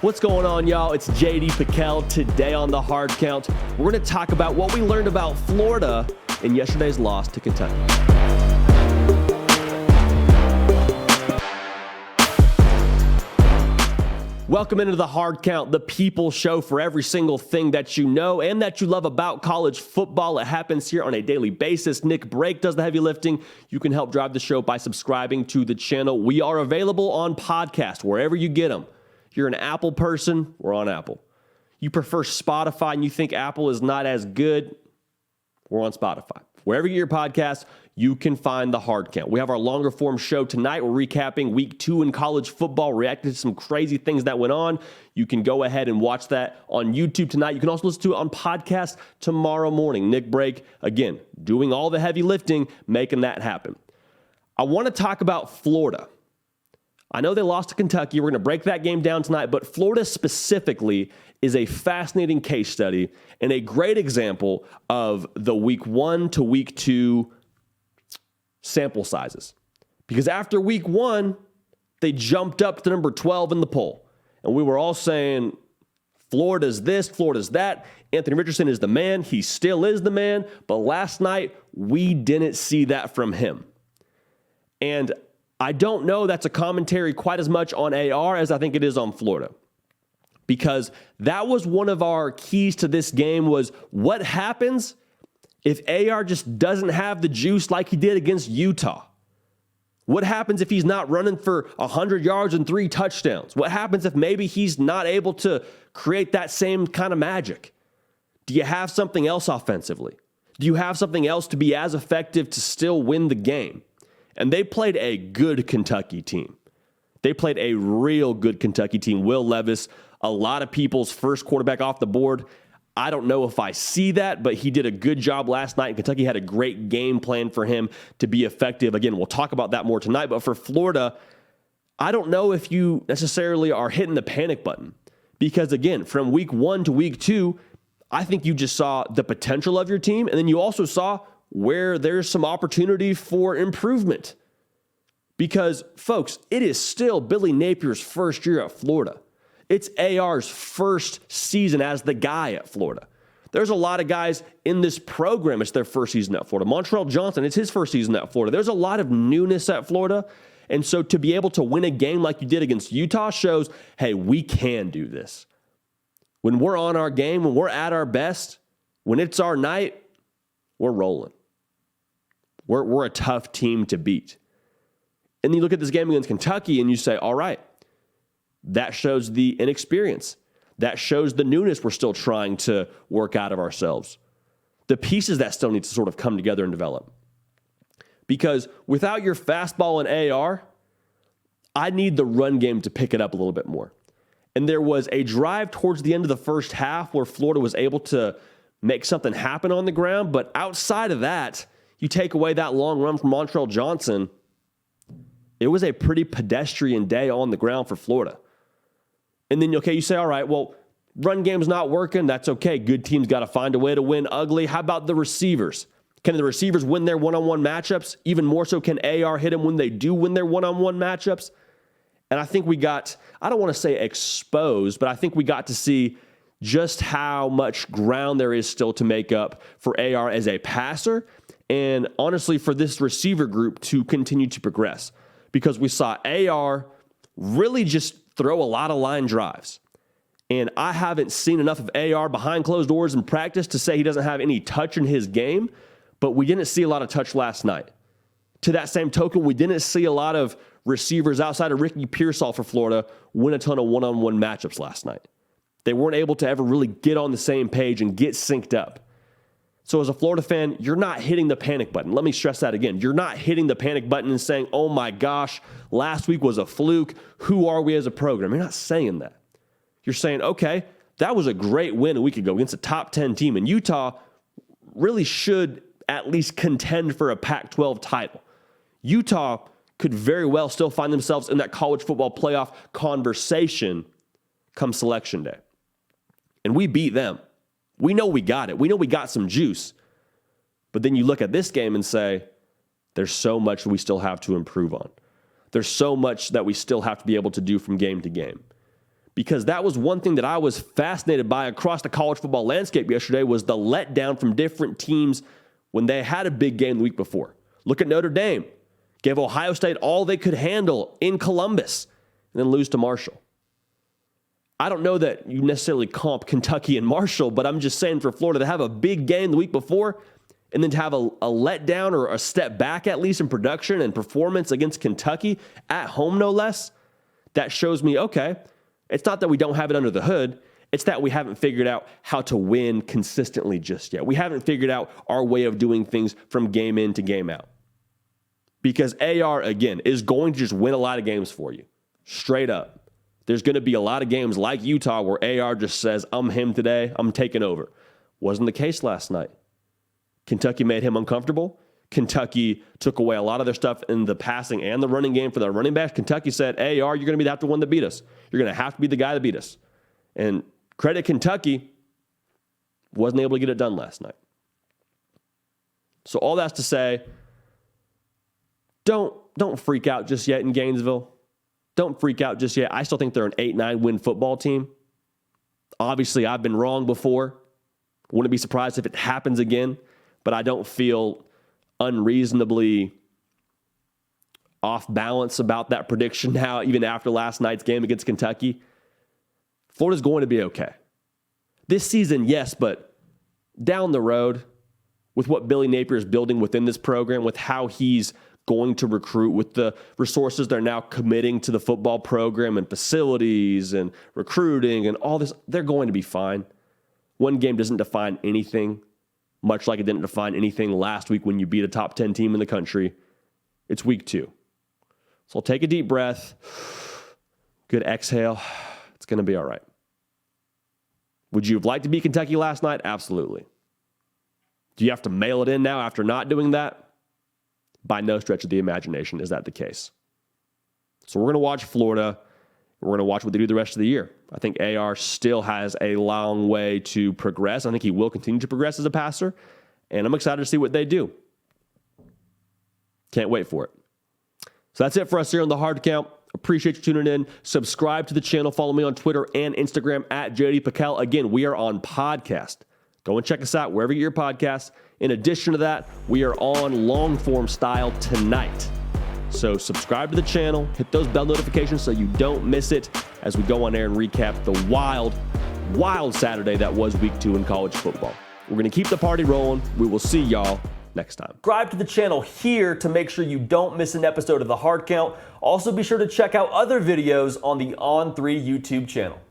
What's going on, y'all? It's JD Piquel. Today on the Hard Count, we're going to talk about what we learned about Florida in yesterday's loss to Kentucky. Welcome into the Hard Count, the people show for every single thing that you know and that you love about college football. It happens here on a daily basis. Nick Brake does the heavy lifting. You can help drive the show by subscribing to the channel. We are available on podcast, wherever you get them. You're an Apple person, we're on Apple. You prefer Spotify and you think Apple is not as good, we're on Spotify. Wherever you get your podcast, you can find the Hard Count. We have our longer form show tonight. We're recapping week 2 in college football, reacting to some crazy things that went on. You can go ahead and watch that on YouTube tonight. You can also listen to it on podcast tomorrow morning. Nick Brake, again, doing all the heavy lifting, making that happen. I want to talk about Florida. I know they lost to Kentucky. We're going to break that game down tonight, but Florida specifically is a fascinating case study and a great example of the week 1 to week 2 sample sizes. Because after week 1, they jumped up to number 12 in the poll. And we were all saying, Florida's this, Florida's that. Anthony Richardson is the man. He still is the man. But last night, we didn't see that from him. And I don't know that's a commentary quite as much on AR as I think it is on Florida. Because that was one of our keys to this game was what happens if AR just doesn't have the juice like he did against Utah? What happens if he's not running for 100 yards and 3 touchdowns? What happens if maybe he's not able to create that same kind of magic? Do you have something else offensively? Do you have something else to be as effective to still win the game? And they played a good Kentucky team. They played a real good Kentucky team. Will Levis, a lot of people's first quarterback off the board. I don't know if I see that, but he did a good job last night. And Kentucky had a great game plan for him to be effective. Again, we'll talk about that more tonight. But for Florida, I don't know if you necessarily are hitting the panic button. Because, again, from week 1 to week 2, I think you just saw the potential of your team. And then you also saw where there's some opportunity for improvement. Because, folks, it is still Billy Napier's first year at Florida. It's AR's first season as the guy at Florida. There's a lot of guys in this program, it's their first season at Florida. Montreal Johnson, it's his first season at Florida. There's a lot of newness at Florida. And so to be able to win a game like you did against Utah shows, hey, we can do this. When we're on our game, when we're at our best, when it's our night, we're rolling. We're a tough team to beat. And then you look at this game against Kentucky and you say, all right, that shows the inexperience. That shows the newness we're still trying to work out of ourselves. The pieces that still need to sort of come together and develop. Because without your fastball and AR, I need the run game to pick it up a little bit more. And there was a drive towards the end of the first half where Florida was able to make something happen on the ground. But outside of that, you take away that long run from Montreal Johnson, it was a pretty pedestrian day on the ground for Florida. And then, okay, you say, all right, well, run game's not working. That's okay. Good teams got to find a way to win ugly. How about the receivers? Can the receivers win their one-on-one matchups? Even more so, can AR hit them when they do win their one-on-one matchups? And I think we got, I don't want to say exposed, but I think we got to see just how much ground there is still to make up for AR as a passer. And honestly, for this receiver group to continue to progress. Because we saw AR really just throw a lot of line drives. And I haven't seen enough of AR behind closed doors in practice to say he doesn't have any touch in his game, but we didn't see a lot of touch last night. To that same token, we didn't see a lot of receivers outside of Ricky Pearsall for Florida win a ton of one-on-one matchups last night. They weren't able to ever really get on the same page and get synced up. So as a Florida fan, you're not hitting the panic button. Let me stress that again. You're not hitting the panic button and saying, oh my gosh, last week was a fluke. Who are we as a program? You're not saying that. You're saying, okay, that was a great win a week ago against a top 10 team. And Utah really should at least contend for a Pac-12 title. Utah could very well still find themselves in that college football playoff conversation come selection day. And we beat them. We know we got it. We know we got some juice. But then you look at this game and say, there's so much we still have to improve on. There's so much that we still have to be able to do from game to game. because that was one thing that I was fascinated by across the college football landscape yesterday was the letdown from different teams when they had a big game the week before. Look at Notre Dame. Gave Ohio State all they could handle in Columbus and then lose to Marshall. I don't know that you necessarily comp Kentucky and Marshall, but I'm just saying for Florida to have a big game the week before and then to have a letdown or a step back at least in production and performance against Kentucky at home no less, that shows me, okay, it's not that we don't have it under the hood. It's that we haven't figured out how to win consistently just yet. We haven't figured out our way of doing things from game in to game out. Because AR, again, is going to just win a lot of games for you. Straight up. There's going to be a lot of games like Utah where AR just says, I'm him today, I'm taking over. Wasn't the case last night. Kentucky made him uncomfortable. Kentucky took away a lot of their stuff in the passing and the running game for their running back. Kentucky said, AR, you're going to be the one that beat us. You're going to have to be the guy that beat us. And credit Kentucky, wasn't able to get it done last night. So all that's to say, don't freak out just yet in Gainesville. Don't freak out just yet. I still think they're an 8-9 win football team. Obviously, I've been wrong before. Wouldn't be surprised if it happens again, but I don't feel unreasonably off balance about that prediction now, even after last night's game against Kentucky. Florida's going to be okay. This season, yes, but down the road, with what Billy Napier is building within this program, with how he's going to recruit, with the resources they're now committing to the football program and facilities and recruiting and all this, they're going to be fine. One game doesn't define anything, much like it didn't define anything last week when you beat a top 10 team in the country. It's week 2. So I'll take a deep breath. Good exhale. It's going to be all right. Would you have liked to beat Kentucky last night? Absolutely. Do you have to mail it in now after not doing that? By no stretch of the imagination is that the case. So we're going to watch Florida. We're going to watch what they do the rest of the year. I think AR still has a long way to progress. I think he will continue to progress as a passer, and I'm excited to see what they do. Can't wait for it. So that's it for us here on The Hard Count. Appreciate you tuning in. Subscribe to the channel. Follow me on Twitter and Instagram at JD Pickell. Again, we are on podcast. Go and check us out wherever you get your podcasts. In addition to that, we are on long form style tonight. So subscribe to the channel, hit those bell notifications so you don't miss it as we go on air and recap the wild Saturday that was week 2 in college football. We're going to keep the party rolling. We will see y'all next time. Subscribe to the channel here to make sure you don't miss an episode of The Hard Count. Also be sure to check out other videos on the On3 YouTube channel.